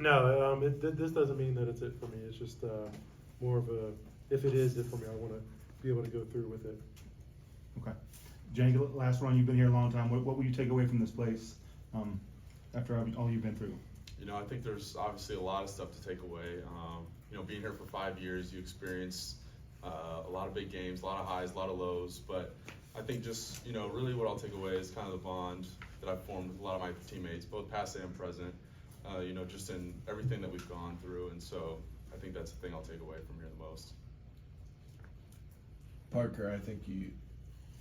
No, this doesn't mean that it's it for me. It's just more of a, if it is it for me, I want to be able to go through with it. Okay. Jank, last run, you've been here a long time. What will you take away from this place after all you've been through? You know, I think there's obviously a lot of stuff to take away. You know, being here for 5 years, you experience a lot of big games, a lot of highs, a lot of lows. But I think just, you know, really what I'll take away is kind of the bond that I've formed with a lot of my teammates, both past and present, you know, just in everything that we've gone through. And so I think that's the thing I'll take away from here the most. Parker, I think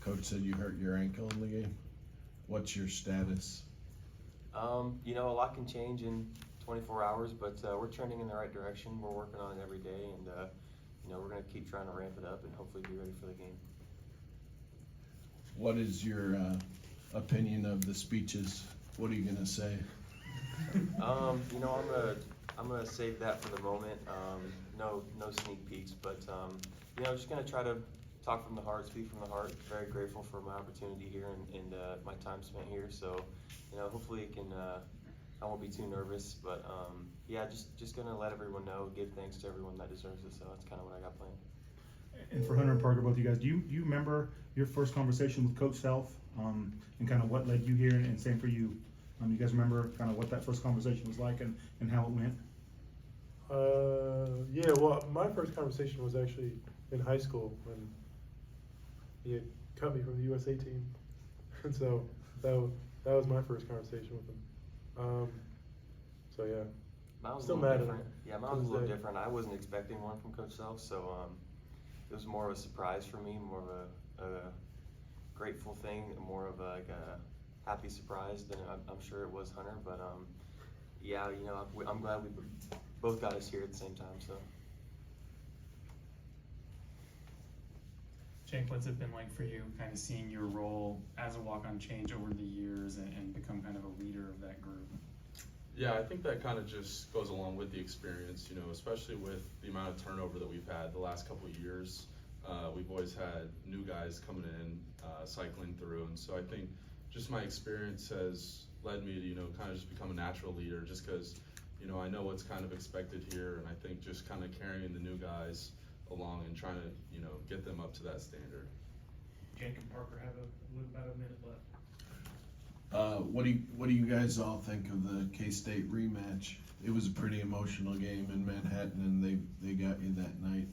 Coach said you hurt your ankle in the game. What's your status? You know, a lot can change in 24 hours, but we're trending in the right direction. We're working on it every day, and you know, we're going to keep trying to ramp it up and hopefully be ready for the game. What is your opinion of the speeches? What are you gonna say? You know, I'm gonna save that for the moment. No sneak peeks, but you know, just gonna try to talk from the heart, speak from the heart. Very grateful for my opportunity here and my time spent here. So, you know, hopefully it can. I won't be too nervous, but yeah, just gonna let everyone know, give thanks to everyone that deserves it. So that's kind of what I got planned. And for Hunter and Parker, both of you guys, do you remember your first conversation with Coach Self and kind of what led you here, and same for you? You guys remember kind of what that first conversation was like and how it went? Yeah, well, my first conversation was actually in high school when he had cut me from the USA team. And so that was my first conversation with him. So yeah. Mine was Still a little mad at different. him. Yeah, mine was a little different. I wasn't expecting one from Coach Self, so it was more of a surprise for me, more of a grateful thing, more of like a happy surprise than I'm sure it was Hunter. But yeah, you know, I'm glad we both got us here at the same time. So. Jake, what's it been like for you, kind of seeing your role as a walk-on change over the years and become kind of a leader of that group? Yeah, I think that kind of just goes along with the experience, you know, especially with the amount of turnover that we've had the last couple of years. We've always had new guys coming in, cycling through, and so I think just my experience has led me to, you know, kind of just become a natural leader, just because, you know, I know what's kind of expected here, and I think just kind of carrying the new guys along and trying to, you know, get them up to that standard. Jake and Parker have about a minute left. What do you guys all think of the K-State rematch? It was a pretty emotional game in Manhattan, and they got you that night.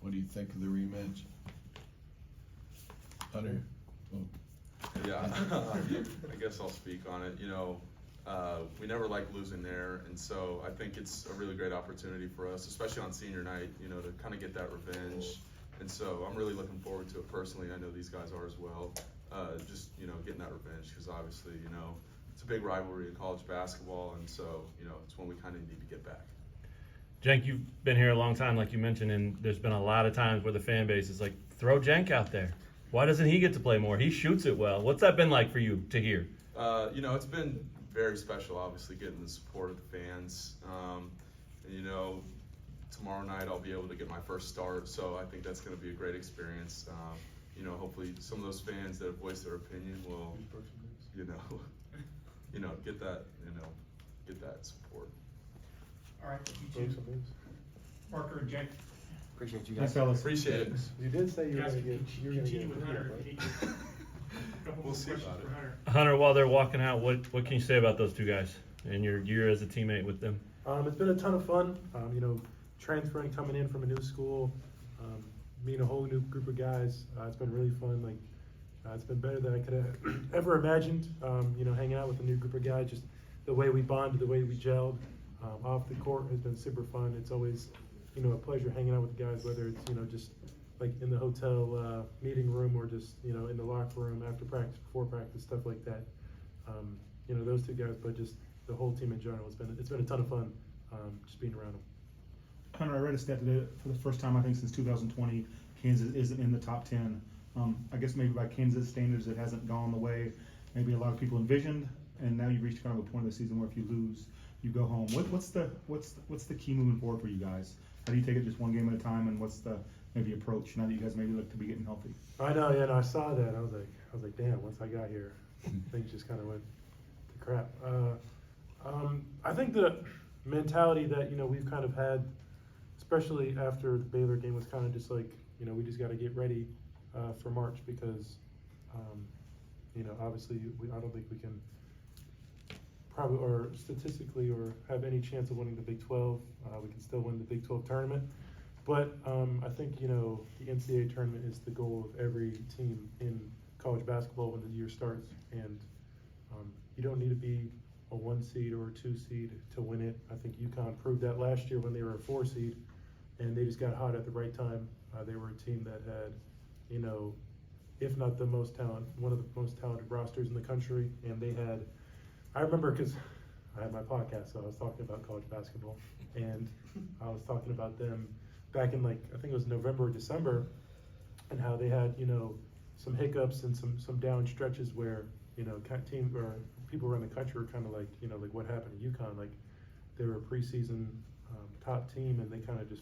What do you think of the rematch? Hunter? Oh. Yeah, I guess I'll speak on it. You know, we never like losing there, and so I think it's a really great opportunity for us, especially on senior night, you know, to kind of get that revenge. And so I'm really looking forward to it personally. I know these guys are as well. Just, you know, getting that revenge, because obviously, you know, it's a big rivalry in college basketball, and so, you know, it's one we kind of need to get back. Jenk, you've been here a long time, like you mentioned, and there's been a lot of times where the fan base is like, throw Jenk out there. Why doesn't he get to play more? He shoots it well. What's that been like for you to hear? You know, it's been very special, obviously, getting the support of the fans. And, you know, tomorrow night I'll be able to get my first start, so I think that's going to be a great experience. You know, hopefully some of those fans that have voiced their opinion will, you know, get that support. All right, you two, Parker and Jake. Appreciate you Thanks, guys. fellas. Appreciate it. You did say you were guys going to get. You were going to continue get. with Hunter. If you need a couple We'll more see questions about it. for Hunter. Hunter, while they're walking out, what can you say about those two guys and your year as a teammate with them? It's been a ton of fun. You know, transferring, coming in from a new school, meeting a whole new group of guys. It's been really fun. Like, it's been better than I could have ever imagined. You know, hanging out with a new group of guys, just the way we bonded, the way we gelled off the court has been super fun. It's always, you know, a pleasure hanging out with the guys, whether it's, you know, just like in the hotel meeting room or just, you know, in the locker room after practice, before practice, stuff like that. You know, those two guys, but just the whole team in general. It's been a ton of fun just being around them. Hunter, I read a stat today, for the first time I think since 2020, Kansas isn't in the top 10. I guess maybe by Kansas standards it hasn't gone the way maybe a lot of people envisioned, and now you've reached kind of a point of the season where if you lose, you go home. What's the key moving forward for you guys? How do you take it just one game at a time, and what's the maybe approach now that you guys maybe look to be getting healthy? I know, yeah, and I saw that. I was like, damn. Once I got here, things just kind of went to crap. I think that mentality that, you know, we've kind of had, especially after the Baylor game, was kind of just like, you know, we just got to get ready for March because, you know, obviously I don't think we can probably, or statistically, or have any chance of winning the Big 12. We can still win the Big 12 tournament. But I think, you know, the NCAA tournament is the goal of every team in college basketball when the year starts. And you don't need to be a 1 seed or a 2 seed to win it. I think UConn proved that last year when they were a 4 seed and they just got hot at the right time. They were a team that had, you know, if not the most talent, one of the most talented rosters in the country. And they had, I remember because I had my podcast, so I was talking about college basketball, and I was talking about them back in, like, I think it was November or December, and how they had, you know, some hiccups and some down stretches where, you know, team or people around the country were kind of like, you know, like what happened to UConn, like they were a preseason top team and they kind of just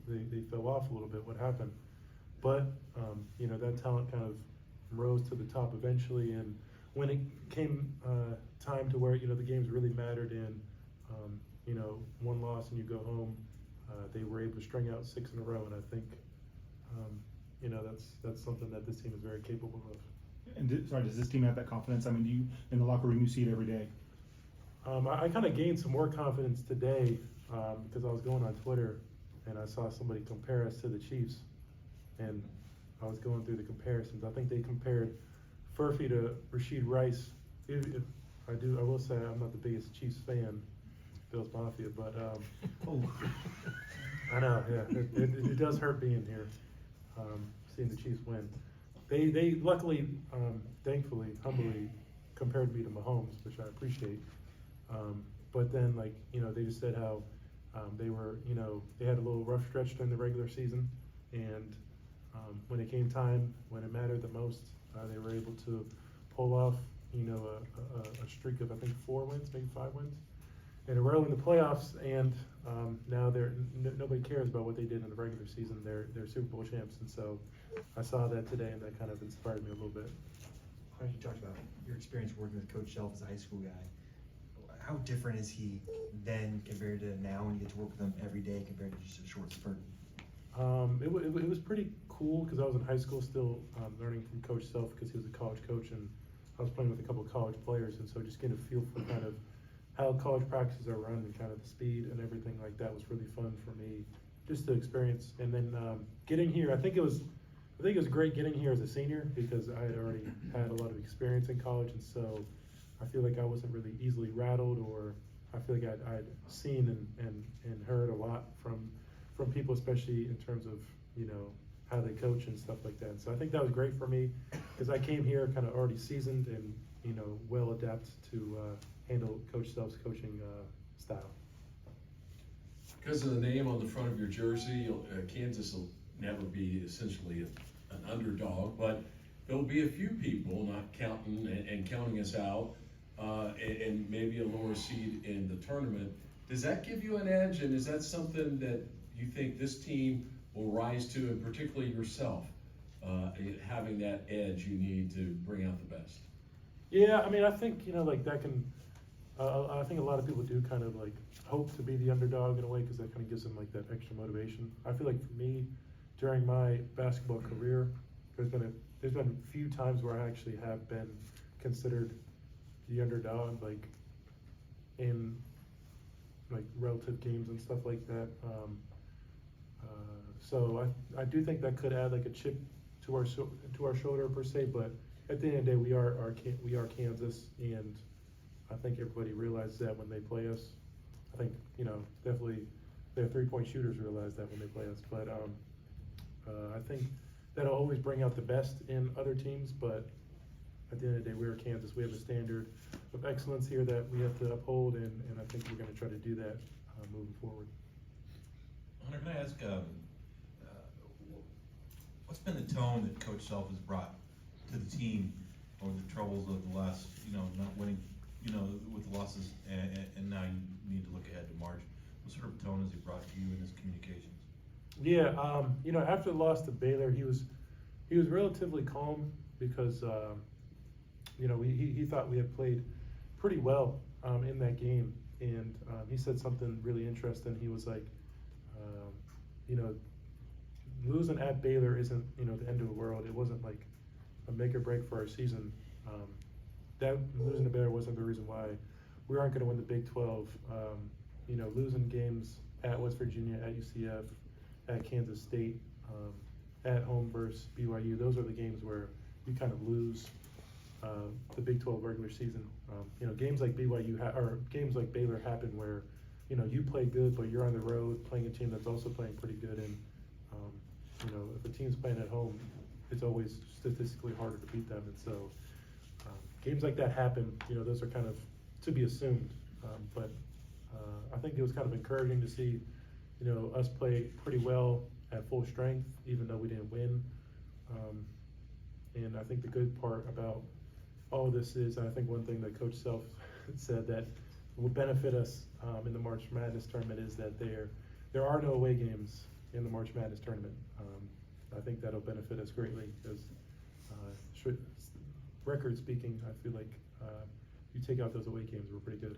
they fell off a little bit. What happened? But you know, that talent kind of rose to the top eventually, and when it came time to where, you know, the games really mattered and you know, one loss and you go home, they were able to string out 6 in a row, and I think you know, that's something that this team is very capable of. And does this team have that confidence? I mean, you in the locker room, you see it every day. I kind of gained some more confidence today because I was going on Twitter and I saw somebody compare us to the Chiefs, and I was going through the comparisons. I think they compared Furphy to Rashid Rice. I will say I'm not the biggest Chiefs fan, Bills Mafia, but I know, yeah, it does hurt being here, seeing the Chiefs win. They luckily, thankfully, humbly compared me to Mahomes, which I appreciate. But then, like, you know, they just said how they were, you know, they had a little rough stretch during the regular season, and when it came time, when it mattered the most, they were able to pull off, you know, a streak of, I think, 4 wins, maybe 5 wins in a row in the playoffs, and now nobody cares about what they did in the regular season. They're Super Bowl champs, and so I saw that today, and that kind of inspired me a little bit. You talked about your experience working with Coach Self as a high school guy. How different is he then compared to now when you get to work with him every day compared to just a short spurt? It was pretty cool because I was in high school still learning from Coach Self because he was a college coach, and I was playing with a couple of college players, and so just getting a feel for kind of how college practices are run and kind of the speed and everything like that was really fun for me just to experience. And then getting here, I think it was great getting here as a senior because I had already had a lot of experience in college, and so I feel like I wasn't really easily rattled, or I feel like I'd seen and heard a lot from people, especially in terms of, you know, how they coach and stuff like that. So I think that was great for me because I came here kind of already seasoned and, you know, well adapted to handle Coach Self's coaching style. Because of the name on the front of your jersey, Kansas will never be essentially an underdog, but there'll be a few people not counting and counting us out, and maybe a lower seed in the tournament. Does that give you an edge, and is that something that you think this team will rise to, and particularly yourself, having that edge you need to bring out the best? Yeah, I mean, I think, you know, like that can, I think a lot of people do kind of like hope to be the underdog in a way because that kind of gives them like that extra motivation. I feel like for me, during my basketball career, there's been a few times where I actually have been considered the underdog, like in like relative games and stuff like that. So I do think that could add like a chip to our shoulder per se, but at the end of the day, we are Kansas, and I think everybody realizes that when they play us. I think, you know, definitely their 3-point shooters realize that when they play us, but I think that'll always bring out the best in other teams, but at the end of the day, we're Kansas. We have a standard of excellence here that we have to uphold, and I think we're going to try to do that moving forward. Hunter, can I ask, what's been the tone that Coach Self has brought to the team over the troubles of the last, you know, not winning, you know, with the losses, and now you need to look ahead to March? What sort of tone has he brought to you in his communications? Yeah, you know, after the loss to Baylor, he was relatively calm because, you know, he thought we had played pretty well in that game, and he said something really interesting. He was like, you know, losing at Baylor isn't, you know, the end of the world. It wasn't like a make or break for our season. That losing to Baylor wasn't the reason why we aren't going to win the Big 12. You know, losing games at West Virginia, at UCF, at Kansas State, at home versus BYU, those are the games where you kind of lose the Big 12 regular season. You know, games like BYU or games like Baylor happen where, you know, you play good, but you're on the road playing a team that's also playing pretty good. And you know, if a team's playing at home, it's always statistically harder to beat them. And so games like that happen. You know, those are kind of to be assumed. But I think it was kind of encouraging to see, you know, us play pretty well at full strength, even though we didn't win. And I think the good part about all of this is, I think one thing that Coach Self said that will benefit us in the March Madness tournament is that there are no away games in the March Madness tournament. I think that'll benefit us greatly because, record speaking, I feel like you take out those away games, we're pretty good.